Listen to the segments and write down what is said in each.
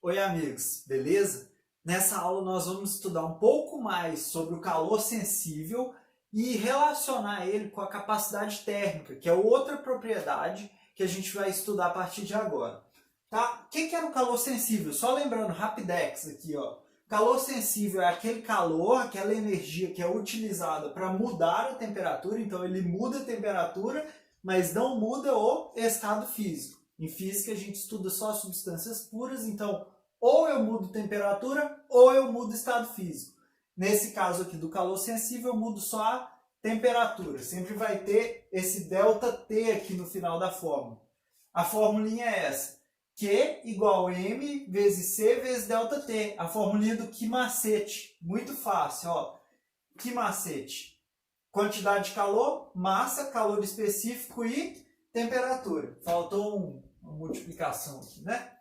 Oi, amigos, beleza? Nessa aula nós vamos estudar um pouco mais sobre o calor sensível e relacionar ele com a capacidade térmica, que é outra propriedade que a gente vai estudar a partir de agora. Tá? O que era o calor sensível? Só lembrando, rapidex aqui, ó. Calor sensível é aquele calor, aquela energia que é utilizada para mudar a temperatura, então ele muda a temperatura, mas não muda o estado físico. Em física a gente estuda só substâncias puras, então ou eu mudo temperatura ou eu mudo estado físico. Nesse caso aqui do calor sensível eu mudo só a temperatura. Sempre vai ter esse ΔT aqui no final da fórmula. A formulinha é essa. Q igual M vezes C vezes ΔT. A formulinha do que macete. Muito fácil, ó. Que macete? Quantidade de calor, massa, calor específico e temperatura. Faltou uma multiplicação aqui, né?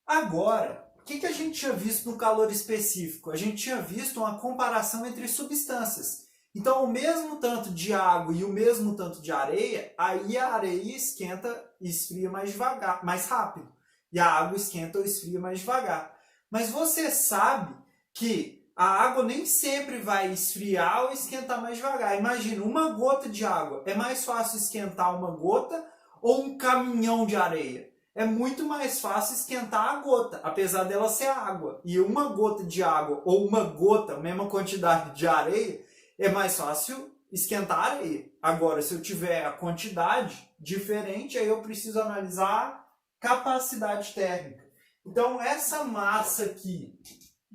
Agora, o que a gente tinha visto no calor específico? A gente tinha visto uma comparação entre substâncias. Então, o mesmo tanto de água e o mesmo tanto de areia, aí a areia esquenta e esfria mais devagar, mais rápido. E a água esquenta ou esfria mais devagar. Mas você sabe que a água nem sempre vai esfriar ou esquentar mais devagar. Imagina, uma gota de água. É mais fácil esquentar uma gota ou um caminhão de areia? É muito mais fácil esquentar a gota, apesar dela ser água. E uma gota de água ou uma gota, a mesma quantidade de areia, é mais fácil esquentar a areia. Agora, se eu tiver a quantidade diferente, aí eu preciso analisar a capacidade térmica. Então, essa massa aqui,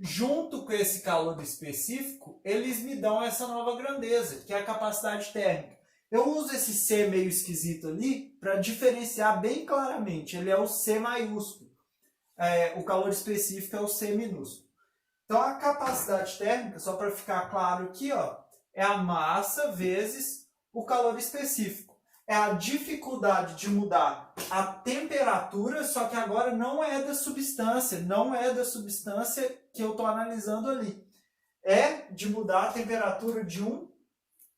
junto com esse calor específico, eles me dão essa nova grandeza, que é a capacidade térmica. Eu uso esse C meio esquisito ali para diferenciar bem claramente. Ele é o C maiúsculo. O calor específico é o C minúsculo. Então, a capacidade térmica, só para ficar claro aqui, ó, é a massa vezes o calor específico. É a dificuldade de mudar a temperatura, só que agora não é da substância, que eu estou analisando ali. É de mudar a temperatura de um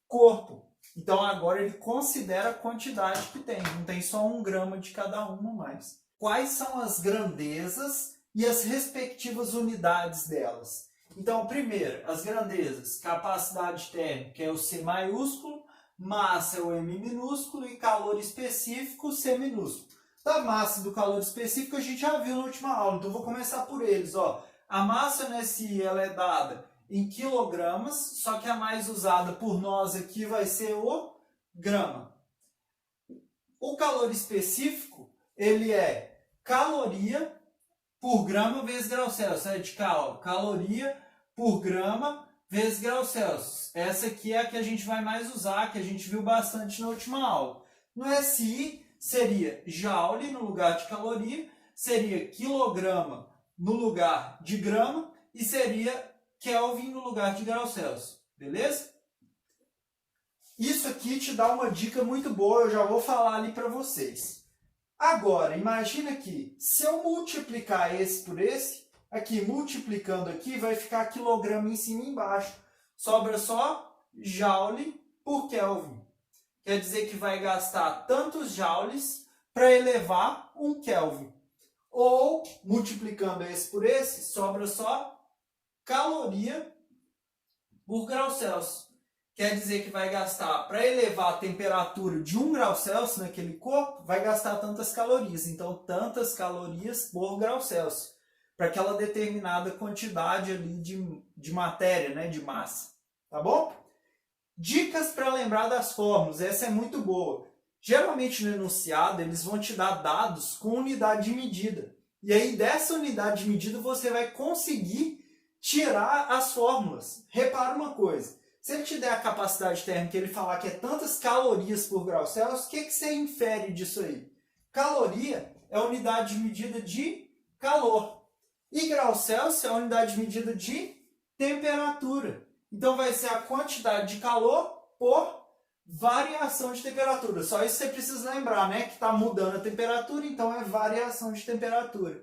corpo. Então agora ele considera a quantidade que tem, não tem só 1 grama de cada uma mais. Quais são as grandezas e as respectivas unidades delas? Então, primeiro, as grandezas, capacidade térmica é o C maiúsculo, massa é o M minúsculo e calor específico, C minúsculo. Da massa e do calor específico a gente já viu na última aula, então vou começar por eles. Ó. A massa no SI ela é dada em quilogramas, só que a mais usada por nós aqui vai ser o grama. O calor específico, ele é caloria por grama vezes grau Celsius. É de caloria por grama vezes grau Celsius. Essa aqui é a que a gente vai mais usar, que a gente viu bastante na última aula. No SI, seria joule no lugar de caloria, seria quilograma no lugar de grama e seria Kelvin no lugar de grau Celsius, beleza? Isso aqui te dá uma dica muito boa, eu já vou falar ali para vocês. Agora, imagina que se eu multiplicar esse por esse, aqui multiplicando aqui, vai ficar quilograma em cima e embaixo. Sobra só joule por Kelvin. Quer dizer que vai gastar tantos joules para elevar 1 Kelvin. Ou, multiplicando esse por esse, sobra só caloria por grau Celsius. Quer dizer que vai gastar, para elevar a temperatura de 1 grau Celsius naquele corpo, vai gastar tantas calorias. Então, tantas calorias por grau Celsius. Para aquela determinada quantidade ali de matéria, né, de massa. Tá bom? Dicas para lembrar das fórmulas. Essa é muito boa. Geralmente no enunciado, eles vão te dar dados com unidade de medida. E aí, dessa unidade de medida, você vai conseguir tirar as fórmulas. Repara uma coisa, se ele te der a capacidade térmica e ele falar que é tantas calorias por grau Celsius, o que você infere disso aí? Caloria é a unidade de medida de calor. E grau Celsius é a unidade de medida de temperatura. Então vai ser a quantidade de calor por variação de temperatura. Só isso você precisa lembrar, né? Que está mudando a temperatura, então é variação de temperatura.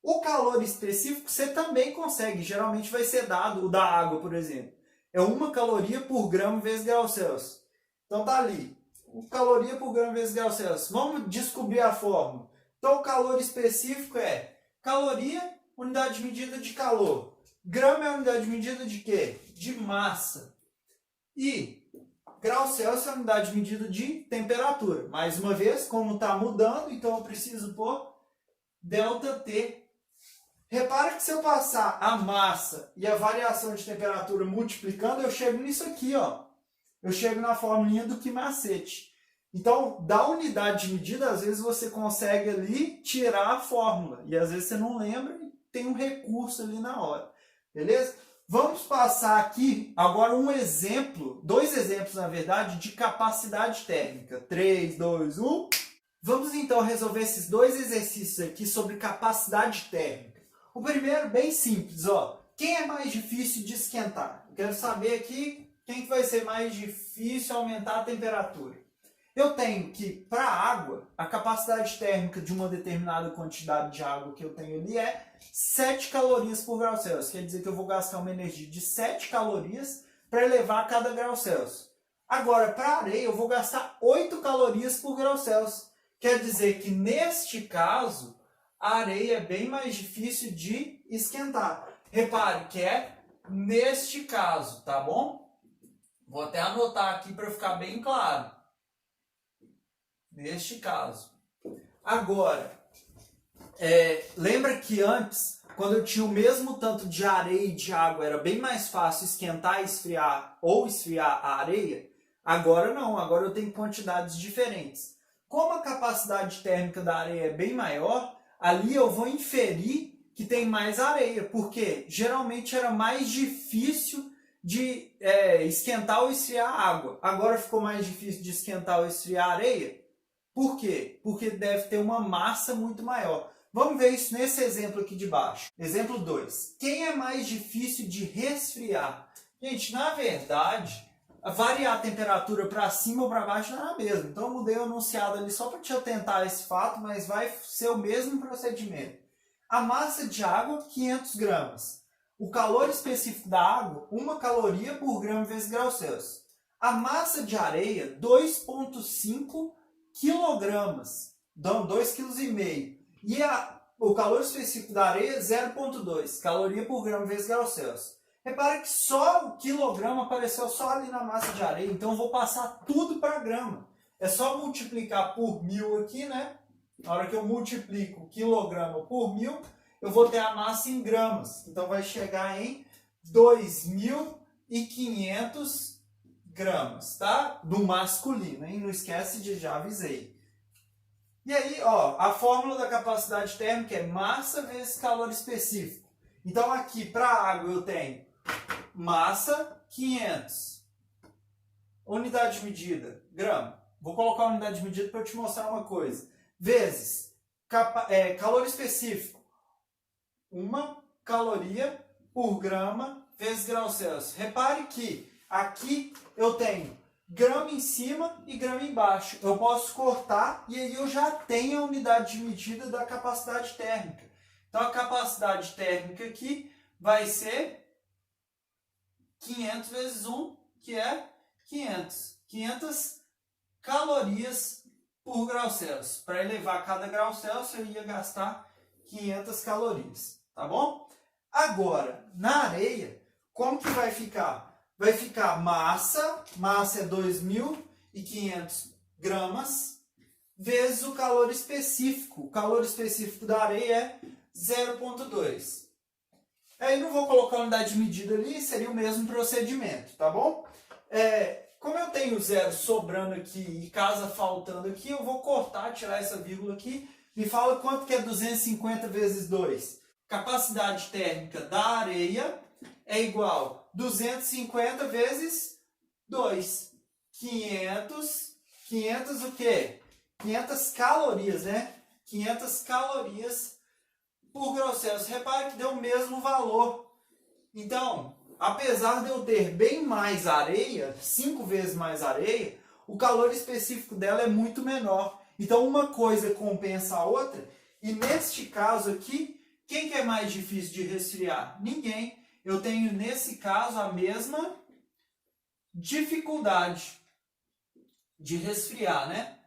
O calor específico você também consegue, geralmente vai ser dado, o da água, por exemplo. É 1 caloria por grama vezes grau Celsius. Então tá ali, 1 caloria por grama vezes grau Celsius. Vamos descobrir a fórmula. Então o calor específico é caloria unidade de medida de calor. Grama é a unidade de medida de quê? De massa. E grau Celsius é a unidade de medida de temperatura. Mais uma vez, como está mudando, então eu preciso pôr ΔT. Repara que se eu passar a massa e a variação de temperatura multiplicando, eu chego nisso aqui, ó. Eu chego na formulinha do que macete. Então, da unidade de medida, às vezes você consegue ali tirar a fórmula. E às vezes você não lembra e tem um recurso ali na hora. Beleza? Vamos passar aqui agora um exemplo, dois exemplos, na verdade, de capacidade térmica. 3, 2, 1. Vamos então resolver esses dois exercícios aqui sobre capacidade térmica. O primeiro, bem simples, ó. Quem é mais difícil de esquentar? Eu quero saber aqui quem que vai ser mais difícil aumentar a temperatura. Eu tenho que, para a água, a capacidade térmica de uma determinada quantidade de água que eu tenho ali é 7 calorias por grau Celsius. Quer dizer que eu vou gastar uma energia de 7 calorias para elevar cada grau Celsius. Agora, para a areia, eu vou gastar 8 calorias por grau Celsius. Quer dizer que, neste caso, a areia é bem mais difícil de esquentar. Repare que é neste caso, tá bom? Vou até anotar aqui para ficar bem claro. Neste caso. Agora, lembra que antes, quando eu tinha o mesmo tanto de areia e de água, era bem mais fácil esquentar e esfriar, ou esfriar a areia? Agora não, agora eu tenho quantidades diferentes. Como a capacidade térmica da areia é bem maior, ali eu vou inferir que tem mais areia, porque geralmente era mais difícil de esquentar ou esfriar a água. Agora ficou mais difícil de esquentar ou esfriar a areia. Por quê? Porque deve ter uma massa muito maior. Vamos ver isso nesse exemplo aqui de baixo. Exemplo 2. Quem é mais difícil de resfriar? Gente, na verdade, variar a temperatura para cima ou para baixo não é a mesma. Então eu mudei o enunciado ali só para te atentar a esse fato, mas vai ser o mesmo procedimento. A massa de água, 500 gramas. O calor específico da água, 1 caloria por grama vezes grau Celsius. A massa de areia, 2,5 quilogramas, dão 2,5 kg. E o calor específico da areia, 0,2 caloria por grama vezes grau Celsius. Repara que só o quilograma apareceu só ali na massa de areia, então eu vou passar tudo para grama. É só multiplicar por 1000 aqui, né? Na hora que eu multiplico quilograma por 1000, eu vou ter a massa em gramas. Então vai chegar em 2.500 gramas, tá? Do masculino, hein? Não esquece de já avisei. E aí, ó, a fórmula da capacidade térmica é massa vezes calor específico. Então aqui, para a água, eu tenho massa, 500. Unidade de medida, grama. Vou colocar a unidade de medida para eu te mostrar uma coisa. Vezes calor específico, 1 caloria por grama vezes grau Celsius. Repare que aqui eu tenho grama em cima e grama embaixo. Eu posso cortar e aí eu já tenho a unidade de medida da capacidade térmica. Então a capacidade térmica aqui vai ser 500 vezes 1, que é 500. 500 calorias por grau Celsius. Para elevar cada grau Celsius eu ia gastar 500 calorias. Tá bom? Agora, na areia, como que vai ficar? Vai ficar massa é 2.500 gramas, vezes o calor específico. O calor específico da areia é 0,2. Aí não vou colocar a unidade de medida ali, seria o mesmo procedimento, tá bom? Como eu tenho zero sobrando aqui e casa faltando aqui, eu vou cortar, tirar essa vírgula aqui. Me fala quanto que é 250 vezes 2. Capacidade térmica da areia é igual a 250 vezes 2. 500 o quê? 500 calorias, né? 500 calorias por grau Celsius. Repare que deu o mesmo valor. Então, apesar de eu ter bem mais areia, 5 vezes mais areia, o calor específico dela é muito menor. Então, uma coisa compensa a outra. E neste caso aqui, quem que é mais difícil de resfriar? Ninguém. Eu tenho, nesse caso, a mesma dificuldade de resfriar, né?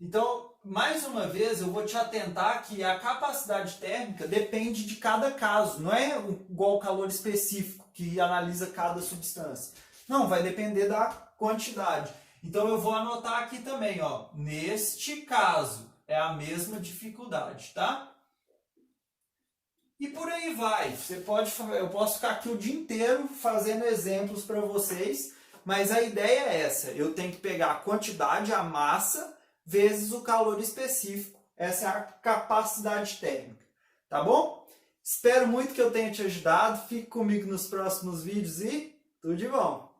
Então, mais uma vez, eu vou te atentar que a capacidade térmica depende de cada caso, não é igual o calor específico, que analisa cada substância. Não, vai depender da quantidade. Então eu vou anotar aqui também, ó, neste caso é a mesma dificuldade, tá? E por aí vai. Eu posso ficar aqui o dia inteiro fazendo exemplos para vocês, mas a ideia é essa. Eu tenho que pegar a quantidade, a massa, vezes o calor específico. Essa é a capacidade térmica. Tá bom? Espero muito que eu tenha te ajudado. Fique comigo nos próximos vídeos e tudo de bom!